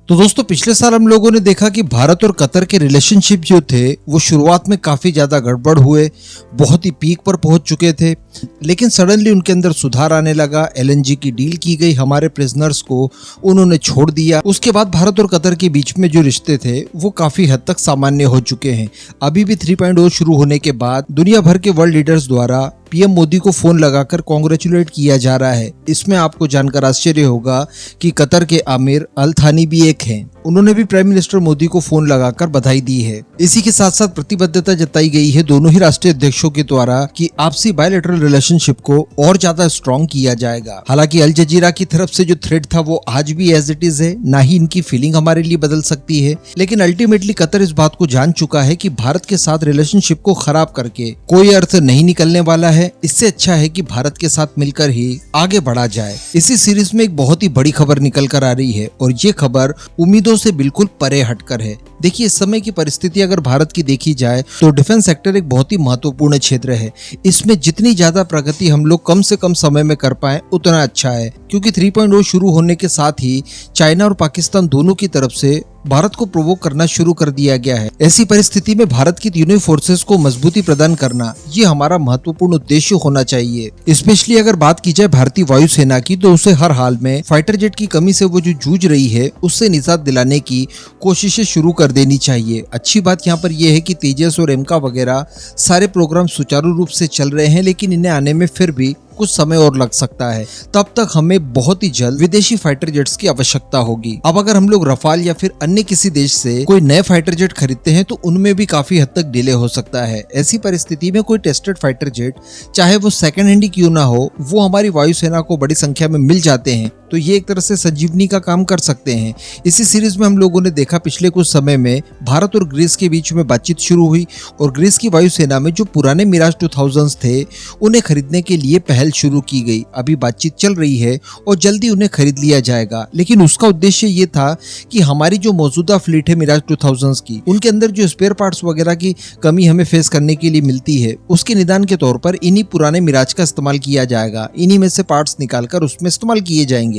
तो दोस्तों पिछले साल हम लोगों ने देखा कि भारत और कतर के रिलेशनशिप जो थे वो शुरुआत में काफी ज्यादा गड़बड़ हुए, बहुत ही पीक पर पहुंच चुके थे। लेकिन सडनली उनके अंदर सुधार आने लगा। एलएनजी की डील की गई, हमारे प्रिजनर्स को उन्होंने छोड़ दिया। उसके बाद भारत और कतर के बीच में जो रिश्ते थे वो काफी हद तक सामान्य हो चुके हैं। अभी भी 3.0 शुरू होने के बाद दुनिया भर के वर्ल्ड लीडर्स द्वारा पीएम मोदी को फोन लगाकर कॉन्ग्रेचुलेट किया जा रहा है। इसमें आपको जानकर आश्चर्य होगा कि कतर के आमिर अल थानी भी एक हैं। उन्होंने भी प्राइम मिनिस्टर मोदी को फोन लगाकर बधाई दी है। इसी के साथ साथ प्रतिबद्धता जताई गई है दोनों ही राष्ट्रीय अध्यक्षों के द्वारा कि आपसी बायलैटरल रिलेशनशिप को और ज्यादा स्ट्रॉन्ग किया जाएगा। हालांकि अल जजीरा की तरफ से जो थ्रेट था वो आज भी एज इट इज है, ना ही इनकी फीलिंग हमारे लिए बदल सकती है। लेकिन अल्टीमेटली कतर इस बात को जान चुका है कि भारत के साथ रिलेशनशिप को खराब करके कोई अर्थ नहीं निकलने वाला है। इससे अच्छा है कि भारत के साथ मिलकर ही आगे बढ़ा जाए। इसी सीरीज में एक बहुत ही बड़ी खबर निकल कर आ रही है और ये खबर उम्मीदों से बिल्कुल परे हटकर है। देखिए, इस समय की परिस्थिति अगर भारत की देखी जाए तो डिफेंस सेक्टर एक बहुत ही महत्वपूर्ण क्षेत्र है। इसमें जितनी ज्यादा प्रगति हम लोग कम से कम समय में कर पाए उतना अच्छा है, क्योंकि 3.0 शुरू होने के साथ ही चाइना और पाकिस्तान दोनों की तरफ से भारत को प्रोवोक करना शुरू कर दिया गया है। ऐसी परिस्थिति में भारत की तीनों फोर्सेस को मजबूती प्रदान करना ये हमारा महत्वपूर्ण उद्देश्य होना चाहिए। स्पेशली अगर बात की जाए भारतीय वायुसेना की, तो उसे हर हाल में फाइटर जेट की कमी से वो जो जूझ रही है उससे निजात दिलाने की कोशिशें शुरू कर देनी चाहिए। अच्छी बात यहाँ पर यह है कि तेजस और एमका वगैरह सारे प्रोग्राम सुचारू रूप से चल रहे हैं, लेकिन इन्हें आने में फिर भी कुछ समय और लग सकता है। तब तक हमें बहुत ही जल्द विदेशी फाइटर जेट्स की आवश्यकता होगी। अब अगर हम लोग रफाल या फिर अन्य किसी देश से कोई नए फाइटर जेट खरीदते हैं तो उनमें भी काफी हद तक डिले हो सकता है। ऐसी परिस्थिति में कोई टेस्टेड फाइटर जेट, चाहे वो सेकंड हैंड ही क्यों ना हो, वो हमारी वायुसेना को बड़ी संख्या में मिल जाते हैं तो ये एक तरह से संजीवनी का काम कर सकते हैं। इसी सीरीज में हम लोगों ने देखा पिछले कुछ समय में भारत और ग्रीस के बीच में बातचीत शुरू हुई और ग्रीस की वायुसेना में जो पुराने मिराज 2000s थे उन्हें खरीदने के लिए पहल शुरू की गई। अभी बातचीत चल रही है और जल्दी उन्हें खरीद लिया जाएगा। लेकिन उसका उद्देश्य ये था कि हमारी जो मौजूदा फ्लीट है मिराज 2000s की, उनके अंदर जो स्पेयर पार्ट्स वगैरह की कमी हमें फेस करने के लिए मिलती है, उसके निदान के तौर पर इन्हीं पुराने मिराज का इस्तेमाल किया जाएगा। इन्हीं में से पार्ट्स निकालकर उसमें इस्तेमाल किए जाएंगे।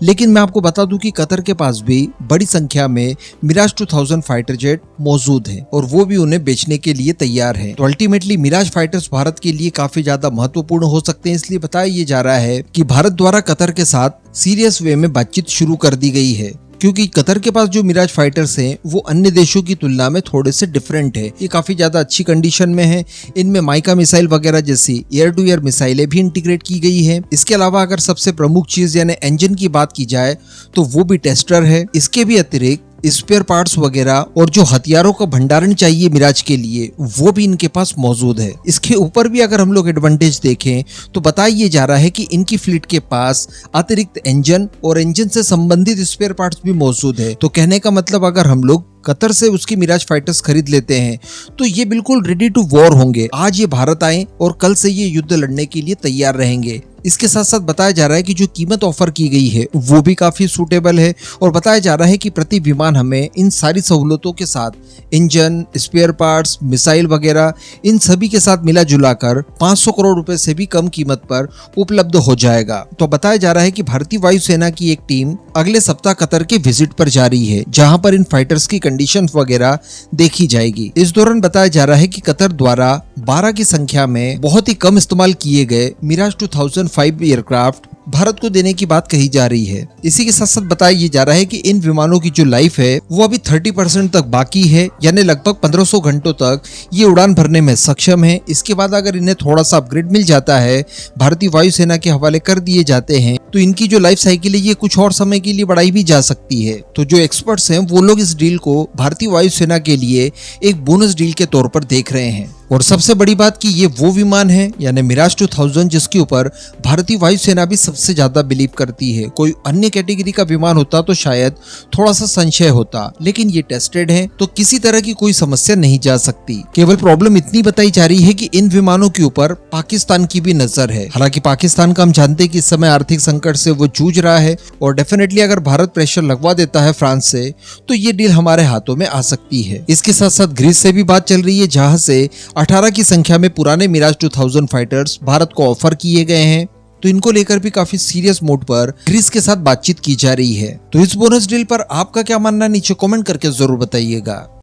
लेकिन मैं आपको बता दूं कि कतर के पास भी बड़ी संख्या में मिराज 2000 फाइटर जेट मौजूद हैं और वो भी उन्हें बेचने के लिए तैयार हैं। तो अल्टीमेटली मिराज फाइटर्स भारत के लिए काफी ज्यादा महत्वपूर्ण हो सकते हैं। इसलिए बताया ये जा रहा है कि भारत द्वारा कतर के साथ सीरियस वे में बातचीत शुरू कर दी गई है, क्योंकि कतर के पास जो मिराज फाइटर्स हैं वो अन्य देशों की तुलना में थोड़े से डिफरेंट है। ये काफी ज्यादा अच्छी कंडीशन में है। इनमें माइका मिसाइल वगैरह जैसी एयर टू एयर मिसाइलें भी इंटीग्रेट की गई है। इसके अलावा अगर सबसे प्रमुख चीज यानी इंजन की बात की जाए तो वो भी टेस्टर है। इसके भी अतिरिक्त स्पेयर पार्ट्स वगैरह और जो हथियारों का भंडारण चाहिए मिराज के लिए वो भी इनके पास मौजूद है। इसके ऊपर भी अगर हम लोग एडवांटेज देखें तो बताया जा रहा है कि इनकी फ्लीट के पास अतिरिक्त इंजन और इंजन से संबंधित स्पेयर पार्ट्स भी मौजूद है। तो कहने का मतलब अगर हम लोग कतर से उसकी मिराज फाइटर्स खरीद लेते हैं तो ये बिल्कुल रेडी टू वॉर होंगे। आज ये भारत आए और कल से ये युद्ध लड़ने के लिए तैयार रहेंगे। इसके साथ साथ बताया जा रहा है कि जो कीमत ऑफर की गई है वो भी काफी सूटेबल है और बताया जा रहा है कि प्रति विमान हमें इन सारी सहूलतों के साथ इंजन, स्पेयर पार्ट्स, मिसाइल वगैरह इन सभी के साथ मिला जुलाकर 500 करोड़ रुपए से भी कम कीमत पर उपलब्ध हो जाएगा। तो बताया जा रहा है कि भारतीय वायुसेना की एक टीम अगले सप्ताह कतर के विजिट पर जा रही है, जहां पर इन फाइटर्स की कंडीशन वगैरह देखी जाएगी। इस दौरान बताया जा रहा है कि कतर द्वारा 12 की संख्या में बहुत ही कम इस्तेमाल किए गए मिराज 2005 एयरक्राफ्ट भारत को देने की बात कही जा रही है। इसी के साथ साथ बताया ये जा रहा है कि इन विमानों की जो लाइफ है वो अभी 30% तक बाकी है, यानी लगभग 1500 घंटों तक ये उड़ान भरने में सक्षम है। इसके बाद अगर इन्हें थोड़ा सा अपग्रेड मिल जाता है, भारतीय वायुसेना के हवाले कर दिए जाते हैं, तो इनकी जो लाइफ साइकिल है ये कुछ और समय के लिए बढ़ाई भी जा सकती है। तो जो एक्सपर्ट्स हैं वो लोग इस डील को भारतीय वायुसेना के लिए एक बोनस डील के तौर पर देख रहे हैं। और सबसे बड़ी बात कि ये वो विमान है यानी मिराज 2000 जिसके ऊपर भारतीय वायुसेना भी सबसे ज्यादा बिलीव करती है। कोई अन्य कैटेगरी का विमान होता तो शायद थोड़ा सा संशय होता, लेकिन ये टेस्टेड है तो किसी तरह की कोई समस्या नहीं जा सकती। केवल प्रॉब्लम इतनी बताई जा रही है कि इन विमानों के ऊपर पाकिस्तान की भी नजर है। हालांकि पाकिस्तान का हम जानते हैं कि इस समय आर्थिक संकट से वो जूझ रहा है और डेफिनेटली अगर भारत प्रेशर लगवा देता है फ्रांस से तो ये डील हमारे हाथों में आ सकती है। इसके साथ साथ ग्रीस से भी बात चल रही है, जहां से 18 की संख्या में पुराने मिराज 2000 फाइटर्स भारत को ऑफर किए गए हैं। तो इनको लेकर भी काफी सीरियस मोड पर ग्रीस के साथ बातचीत की जा रही है। तो इस बोनस डील पर आपका क्या मानना है, नीचे कमेंट करके जरूर बताइएगा।